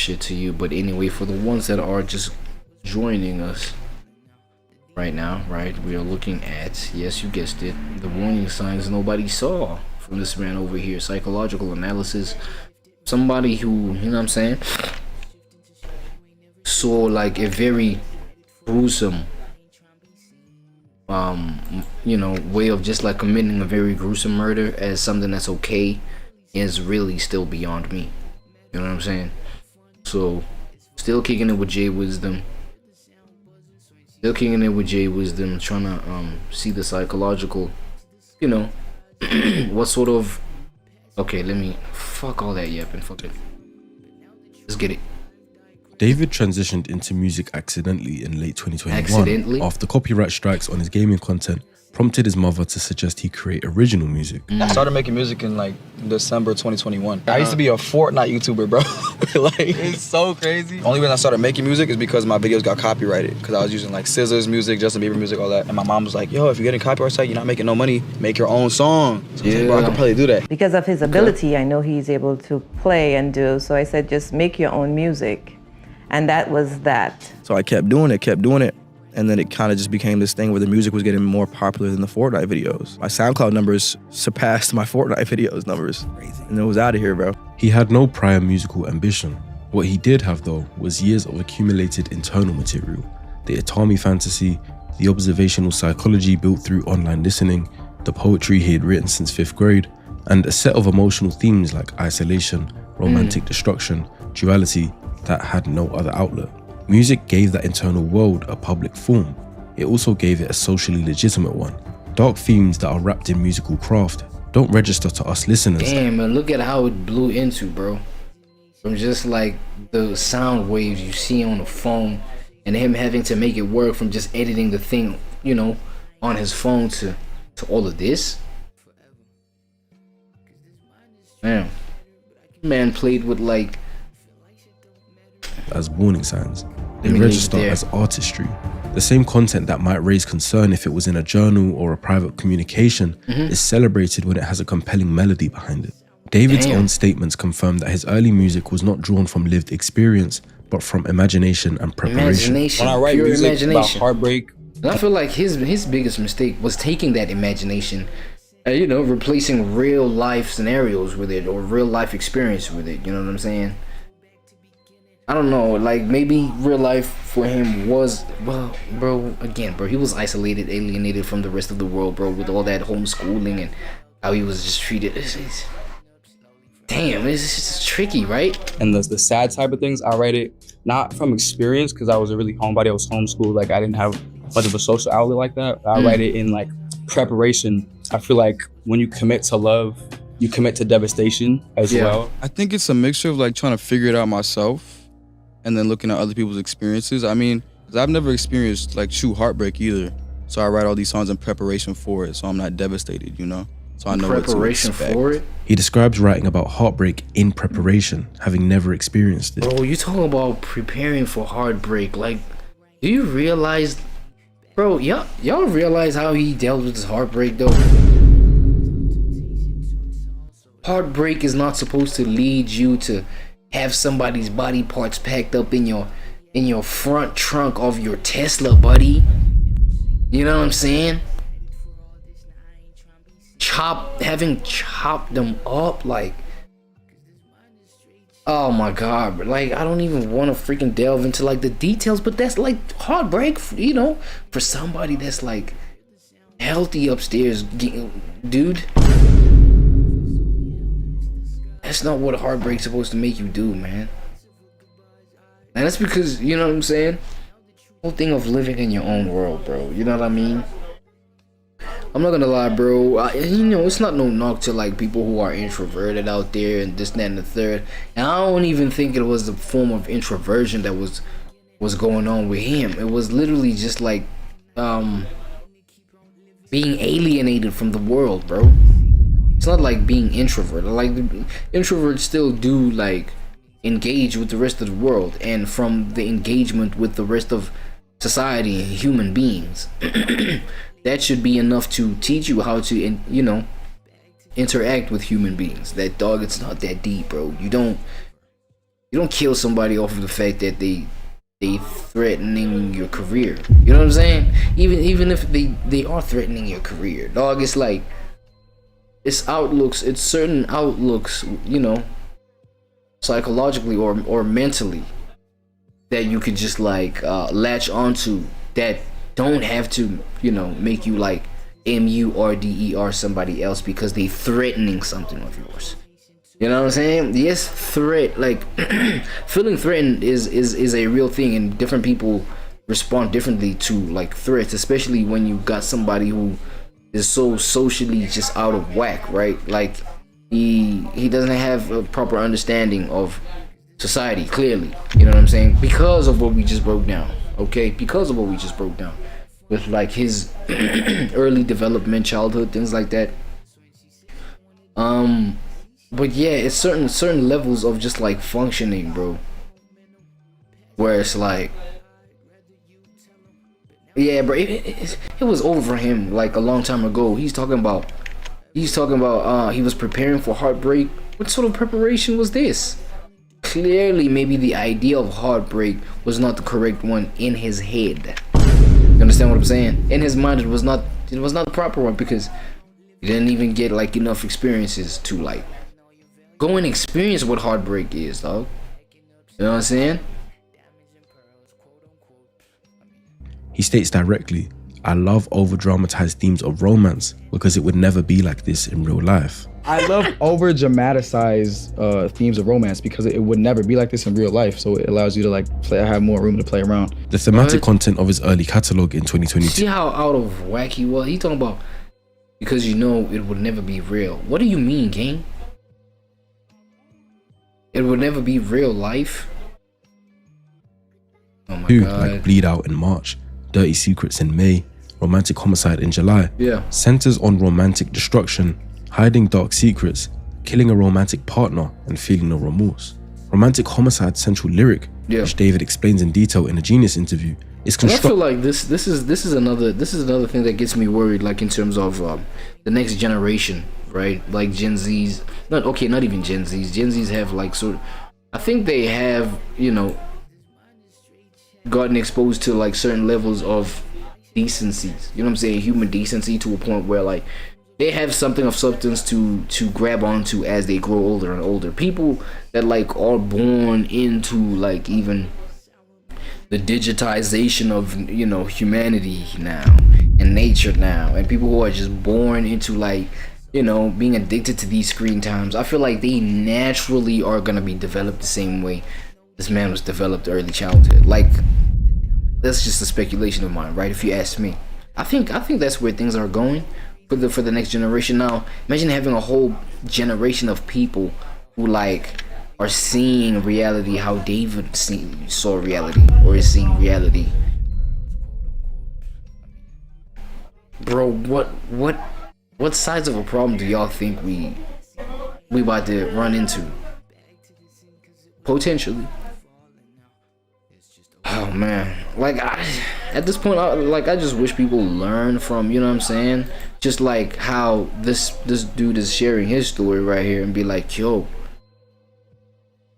shit to you. But anyway, for the ones that are just joining us right now, right, we are looking at, yes, you guessed it, the warning signs nobody saw from this man over here. Psychological analysis. Somebody who, you know what I'm saying, saw like a very gruesome you know, way of just like committing a very gruesome murder as something that's okay is really still beyond me. You know what I'm saying? So still kicking it with J Wisdom, trying to see the psychological, you know, what sort of, okay, let me fuck all that yapping, fuck it, let's get it. David transitioned into music accidentally in late 2021 after copyright strikes on his gaming content prompted his mother to suggest he create original music. I started making music in like December 2021. I used to be a Fortnite YouTuber, bro. Like, it's so crazy. The only reason I started making music is because my videos got copyrighted, because I was using like Scissors music, Justin Bieber music, all that. And my mom was like, yo, if you're getting copyright strike, you're not making no money, make your own song. So I was like, bro, I could probably do that. Because of his ability, I know he's able to play and do, so I said, just make your own music. And that was that. So I kept doing it. And then it kind of just became this thing where the music was getting more popular than the Fortnite videos. My SoundCloud numbers surpassed my Fortnite videos numbers. And it was out of here, bro. He had no prior musical ambition. What he did have though was years of accumulated internal material. The Itami fantasy, the observational psychology built through online listening, the poetry he had written since 5th grade, and a set of emotional themes like isolation, romantic destruction, duality that had no other outlet. Music gave that internal world a public form. It also gave it a socially legitimate one. Dark themes that are wrapped in musical craft don't register to us listeners. Damn, man, look at how it blew into, bro. From just like the sound waves you see on the phone and him having to make it work, from just editing the thing, you know, on his phone to all of this. Man played with like as warning signs. They register as artistry. The same content that might raise concern if it was in a journal or a private communication is celebrated when it has a compelling melody behind it. David's own statements confirm that his early music was not drawn from lived experience, but from imagination and preparation. When I write music about heartbreak, and I feel like his biggest mistake was taking that imagination, you know, replacing real life scenarios with it, or real life experience with it. You know what I'm saying? I don't know, like maybe real life for him was, well, bro, again, bro, he was isolated, alienated from the rest of the world, bro, with all that homeschooling and how he was just treated. Damn, it's just tricky, right? And the sad type of things, I write it not from experience, because I was a really homebody. I was homeschooled. Like, I didn't have much of a social outlet like that. I write it in like preparation. I feel like when you commit to love, you commit to devastation as well. I think it's a mixture of like trying to figure it out myself and then looking at other people's experiences. I mean, 'cause I've never experienced like true heartbreak either. So I write all these songs in preparation for it, so I'm not devastated, you know? So I know what to expect. For it? He describes writing about heartbreak in preparation, having never experienced it. Bro, you talking about preparing for heartbreak. Like, do you realize, bro, y'all realize how he dealt with his heartbreak though? Heartbreak is not supposed to lead you to have somebody's body parts packed up in your front trunk of your Tesla, buddy. You know what I'm saying? Having chopped them up, like, oh my god, bro. Like, I don't even want to freaking delve into like the details, but that's like heartbreak, you know, for somebody that's like healthy upstairs, dude. That's not what heartbreak's supposed to make you do, man. And that's because, you know what I'm saying? The whole thing of living in your own world, bro. You know what I mean? I'm not gonna lie, bro. You know, it's not no knock to like people who are introverted out there and this, that, and the third. And I don't even think it was the form of introversion that was going on with him. It was literally just like being alienated from the world, bro. It's not like being introverted. Like, introverts still do like engage with the rest of the world, and from the engagement with the rest of society and human beings, that should be enough to teach you how to, you know, interact with human beings. That, dog, it's not that deep, bro. You don't You don't kill somebody off of the fact that they threatening your career. You know what I'm saying? Even if they are threatening your career, dog. It's like it's certain outlooks, you know, psychologically or mentally, that you could just like latch onto, that don't have to, you know, make you like murder somebody else because they threatening something of yours. You know what I'm saying? Yes, threat, like feeling threatened is a real thing, and different people respond differently to like threats, especially when you got somebody who is so socially just out of whack, right? Like he doesn't have a proper understanding of society, clearly. You know what I'm saying? Because of what we just broke down, okay? Because of what we just broke down with like his early development, childhood, things like that. But yeah, it's certain levels of just like functioning, bro, where it's like, yeah, bro, it was over for him like a long time ago. He's talking about he was preparing for heartbreak. What sort of preparation was this? Clearly, maybe the idea of heartbreak was not the correct one in his head. You understand what I'm saying? In his mind, it was not the proper one, because he didn't even get like enough experiences to like go and experience what heartbreak is, dog. You know what I'm saying? He states directly, "I love over-dramatized themes of romance because it would never be like this in real life." I love over dramatized themes of romance because it would never be like this in real life. So it allows you to like have more room to play around. The thematic content of his early catalog in 2022. See how out of whack he was? He talking about because you know it would never be real. What do you mean, gang? It would never be real life? Oh my God. Like Bleed Out in March, Dirty Secrets in May, Romantic Homicide in July. Yeah. Centers on romantic destruction, hiding dark secrets, killing a romantic partner, and feeling no remorse. Romantic Homicide's central lyric, which David explains in detail in a Genius interview, is constructed. I feel like this is another thing that gets me worried, like in terms of the next generation, right? Like Gen Zs, not even Gen Zs. Gen Zs have like sort of, I think they have, you know, gotten exposed to like certain levels of decencies. You know what I'm saying? Human decency, to a point where like they have something of substance to grab onto as they grow older and older. People that like are born into like even the digitization of, you know, humanity now and nature now, and people who are just born into like, you know, being addicted to these screen times, I feel like they naturally are gonna be developed the same way this man was developed early childhood. Like, that's just a speculation of mine, right? If you ask me, I think that's where things are going for the next generation. Now, imagine having a whole generation of people who like are seeing reality how David saw reality, or is seeing reality. Bro, what sides of a problem do y'all think we about to run into? Potentially. Oh man, like at this point, I just wish people learn from, you know what I'm saying, just like how this dude is sharing his story right here, and be like, yo,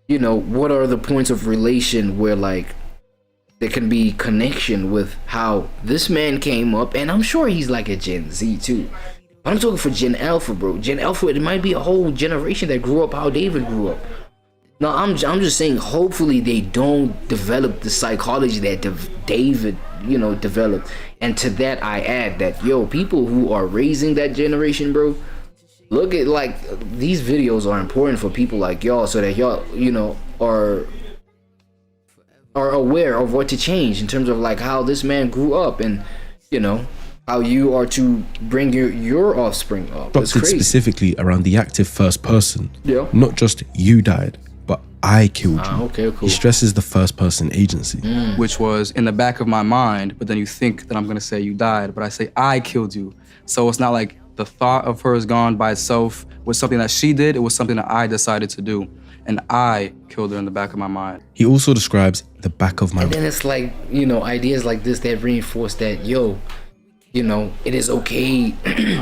you know, what are the points of relation where like there can be connection with how this man came up. And I'm sure he's like a Gen Z too, but I'm talking for Gen Alpha, bro. Gen Alpha, it might be a whole generation that grew up how David grew up. No, I'm just saying, hopefully they don't develop the psychology that David, you know, developed. And to that I add that, yo, people who are raising that generation, bro, look at, like, these videos are important for people like y'all, so that y'all, you know, are aware of what to change in terms of like how this man grew up, and, you know, how you are to bring your offspring up. That's crazy. Specifically around the active first person. Yeah. Not just you died, but I killed you. Okay, cool. He stresses the first person agency. Which was in the back of my mind, but then you think that I'm gonna say you died, but I say I killed you. So it's not like the thought of her is gone by itself was something that she did, it was something that I decided to do. And I killed her in the back of my mind. He also describes the back of my mind. And then it's like, you know, ideas like this that reinforce that, yo, you know, it is okay.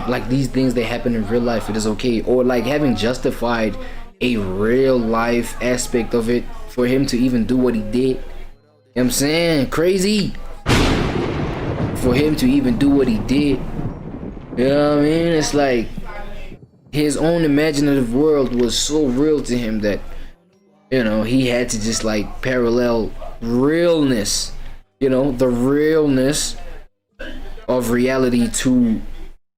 Like these things that happen in real life, it is okay. Or like having justified a real life aspect of it for him to even do what he did. You know what I'm saying? Crazy. For him to even do what he did. You know what I mean? It's like his own imaginative world was so real to him that, you know, he had to just like parallel realness, you know, the realness of reality to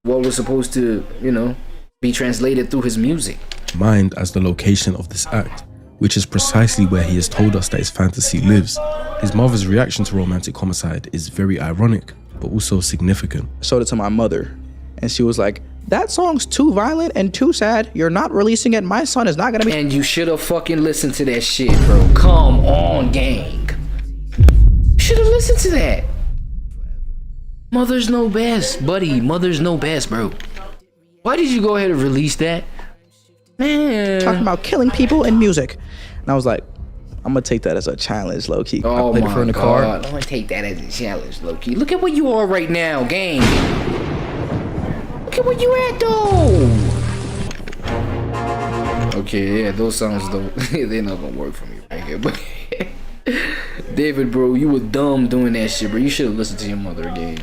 what was supposed to, you know, be translated through his music. Mind as the location of this act, which is precisely where he has told us that his fantasy lives. His mother's reaction to romantic homicide is very ironic, but also significant. I showed it to my mother, and she was like, that song's too violent and too sad. You're not releasing it. My son is not gonna be. And you should have fucking listened to that shit, bro. Come on, gang. Should have listened to that. Mothers know best, buddy. Mothers know best, bro. Why did you go ahead and release that? Man. Talking about killing people in music. And I was like, I'm gonna take that as a challenge, low-key. Oh I played my it for in the God. car. I'm gonna take that as a challenge, low-key. Look at where you are right now, gang. Look at where you at, though. Okay, yeah, those songs, though, they're not gonna work for me right here. But David, bro, you were dumb doing that shit, bro. You should have listened to your mother again.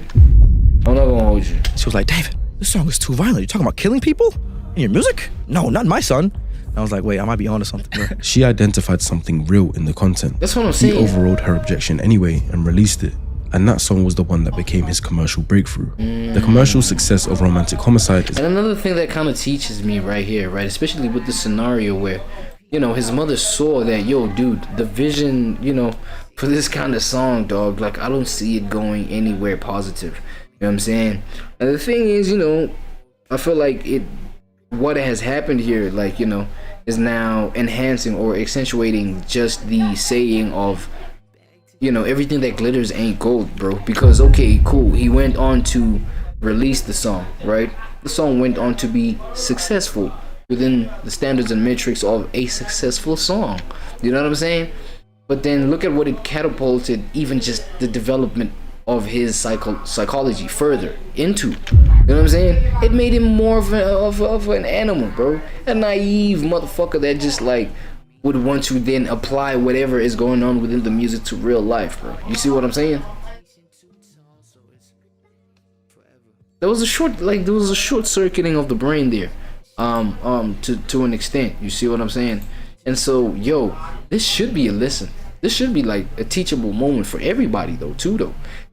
I'm not gonna hold you. She was like, David, this song is too violent. You're talking about killing people in your music? No, not my son. And I was like, wait, I might be onto something, bro. She identified something real in the content. That's what I'm He saying. overrode her objection anyway and released it. And that song was the one that became his commercial breakthrough. The commercial success of Romantic Homicide is... And another thing that kind of teaches me right here, right, especially with the scenario where, you know, his mother saw that, yo, dude, the vision, you know, for this kind of song, dog, like, I don't see it going anywhere positive. You know what I'm saying? And the thing is, you know, I feel like what has happened here, like, you know, is now enhancing or accentuating just the saying of, you know, everything that glitters ain't gold, bro. Because, okay, cool, he went on to release the song, right? The song went on to be successful within the standards and metrics of a successful song. You know what I'm saying? But then look at what it catapulted, even just the development of his psychology further into. You know what I'm saying? It made him more of an animal, bro. A naive motherfucker that just like would want to then apply whatever is going on within the music to real life, bro. You see what I'm saying? There was a short circuiting of the brain there, to an extent. You see what I'm saying? And so, yo, this should be a listen. This should be like a teachable moment for everybody though,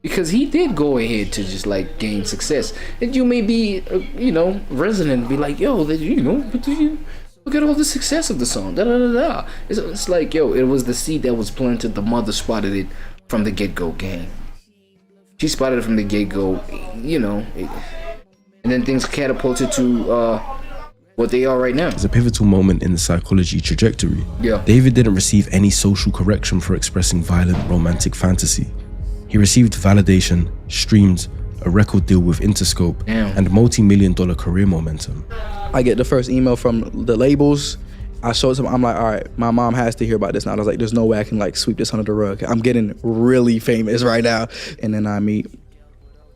because he did go ahead to just like gain success. And you may be, you know, resonant and be like, yo, you know, look at all the success of the song. Da da da da. It's like, yo, it was the seed that was planted. The mother spotted it from the get-go, gang. She spotted it from the get-go, you know, and then things catapulted to what they are right now. It's a pivotal moment in the psychology trajectory. Yeah. David didn't receive any social correction for expressing violent romantic fantasy. He received validation, streams, a record deal with Interscope, and multi-million-dollar career momentum. I get the first email from the labels. I showed them, I'm like, all right, my mom has to hear about this now. I was like, there's no way I can like sweep this under the rug. I'm getting really famous right now. And then I meet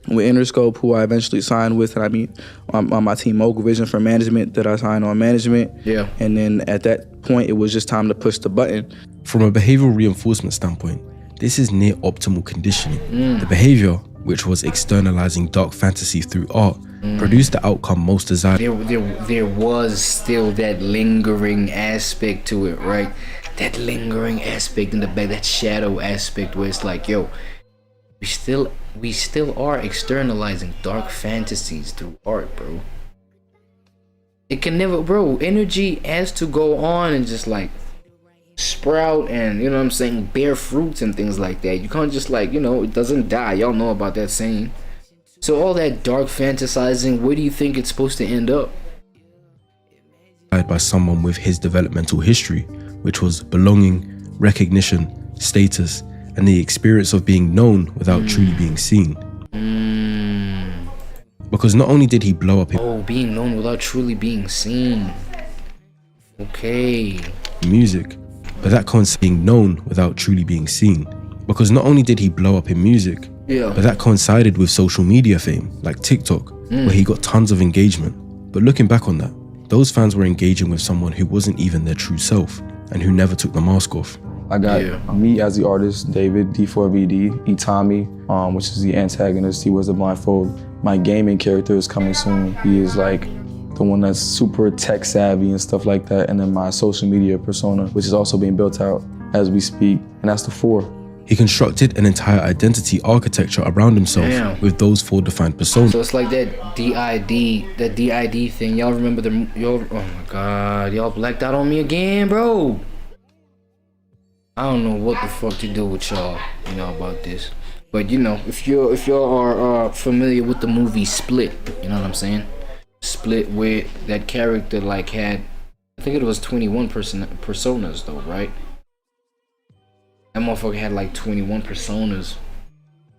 with Interscope, who I eventually signed with, and I meet on my team Mogul Vision for management that I signed on management. Yeah. And then at that point, it was just time to push the button. From a behavioral reinforcement standpoint, this is near optimal conditioning. The behavior, which was externalizing dark fantasy through art, produced the outcome most desired. There was still that lingering aspect to it, right? That lingering aspect in the back, that shadow aspect where it's like, yo, we still are externalizing dark fantasies through art, bro. It can never, bro, energy has to go on and just like sprout and, you know what I'm saying, bear fruits and things like that. You can't just like, you know, it doesn't die. Y'all know about that saying. So all that dark fantasizing, where do you think it's supposed to end up? By someone with his developmental history, which was belonging, recognition, status, and the experience of being known without truly being seen. Because not only did he blow up being known without truly being seen. Okay. music, but that coincided being known without truly being seen. Because not only did he blow up in music, but that coincided with social media fame, like TikTok, where he got tons of engagement. But looking back on that, those fans were engaging with someone who wasn't even their true self, and who never took the mask off. I got me as the artist, David, D4VD, Itami, which is the antagonist. He wears a blindfold. My gaming character is coming soon. He is like the one that's super tech savvy and stuff like that. And then my social media persona, which is also being built out as we speak. And that's the 4. He constructed an entire identity architecture around himself with those 4 defined personas. So it's like that DID thing. Y'all remember oh my God, y'all blacked out on me again, bro. I don't know what the fuck to do with y'all, you know, about this. But you know, if y'all are familiar with the movie Split, you know what I'm saying? Split, where that character like had, I think it was 21 personas though, right? That motherfucker had like 21 personas.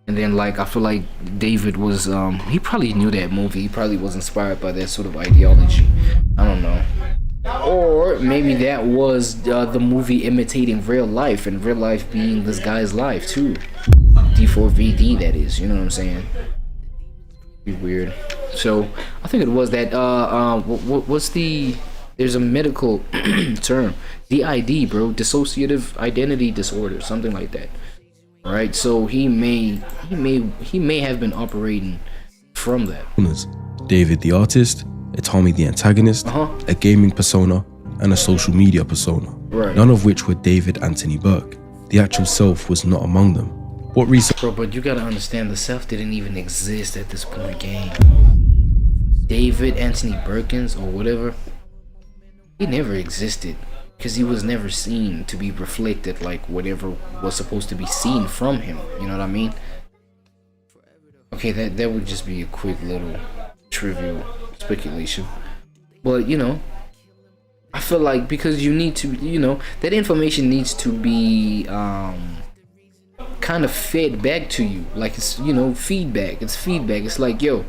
And then like, I feel like David was, he probably knew that movie. He probably was inspired by that sort of ideology. I don't know. Or maybe that was the movie imitating real life, and real life being this guy's life too. D4VD, that is, you know what I'm saying? Be weird. So I think it was that, what's the, there's a medical term, DID, bro, dissociative identity disorder, something like that. Right, so he may have been operating from that. David the artist, Itami the antagonist, a gaming persona, and a social media persona. Right. None of which were David Anthony Burke. The actual self was not among them. What research? Bro, but you gotta understand, the self didn't even exist at this point, gang. David Anthony Birkins or whatever, he never existed, because he was never seen to be reflected like whatever was supposed to be seen from him. You know what I mean? Okay, that would just be a quick little trivial speculation. But you know, I feel like because you need to, you know, that information needs to be kind of fed back to you. Like, it's, you know, feedback. It's feedback. It's like, yo,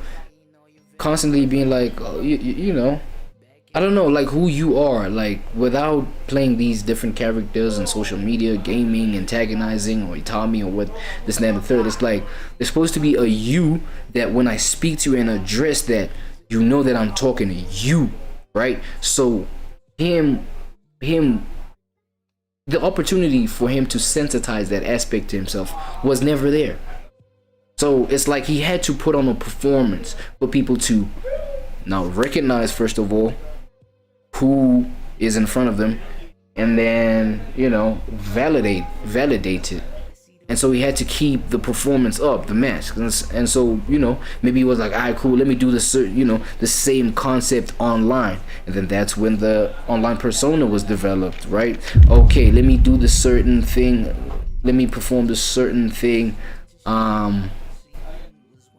constantly being like, you know, I don't know, like who you are, like without playing these different characters in social media, gaming, antagonizing, or Itami, or what this and that and the third. It's like there's supposed to be a you that when I speak to you and address that, you know that I'm talking to you, right? So the opportunity for him to sensitize that aspect to himself was never there. So it's like he had to put on a performance for people to now recognize, first of all, who is in front of them, and then, you know, validate it. And so he had to keep the performance up, the mask. And so, you know, maybe he was like, all right, cool, let me do this, you know, the same concept online. And then that's when the online persona was developed, right? Okay, let me do this certain thing, let me perform this certain thing,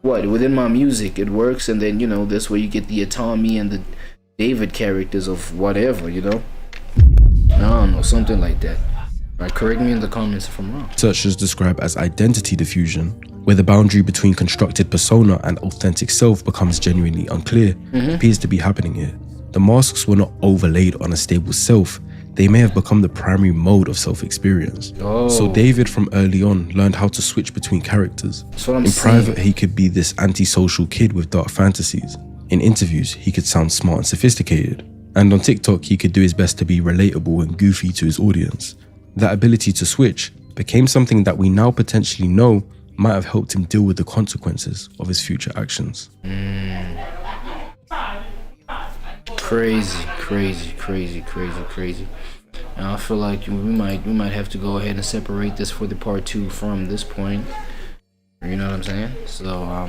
within my music, it works. And then, you know, that's where you get the Itami and the David characters of whatever, you know? I don't know, something like that. Right, correct me in the comments if I'm wrong. Researchers describe as identity diffusion, where the boundary between constructed persona and authentic self becomes genuinely unclear, appears to be happening here. The masks were not overlaid on a stable self. They may have become the primary mode of self-experience. So David from early on learned how to switch between characters. In private, he could be this antisocial kid with dark fantasies. In interviews, he could sound smart and sophisticated. And on TikTok, he could do his best to be relatable and goofy to his audience. That ability to switch became something that we now potentially know might have helped him deal with the consequences of his future actions. Crazy. And I feel like we might have to go ahead and separate this for the part 2 from this point. You know what I'm saying? So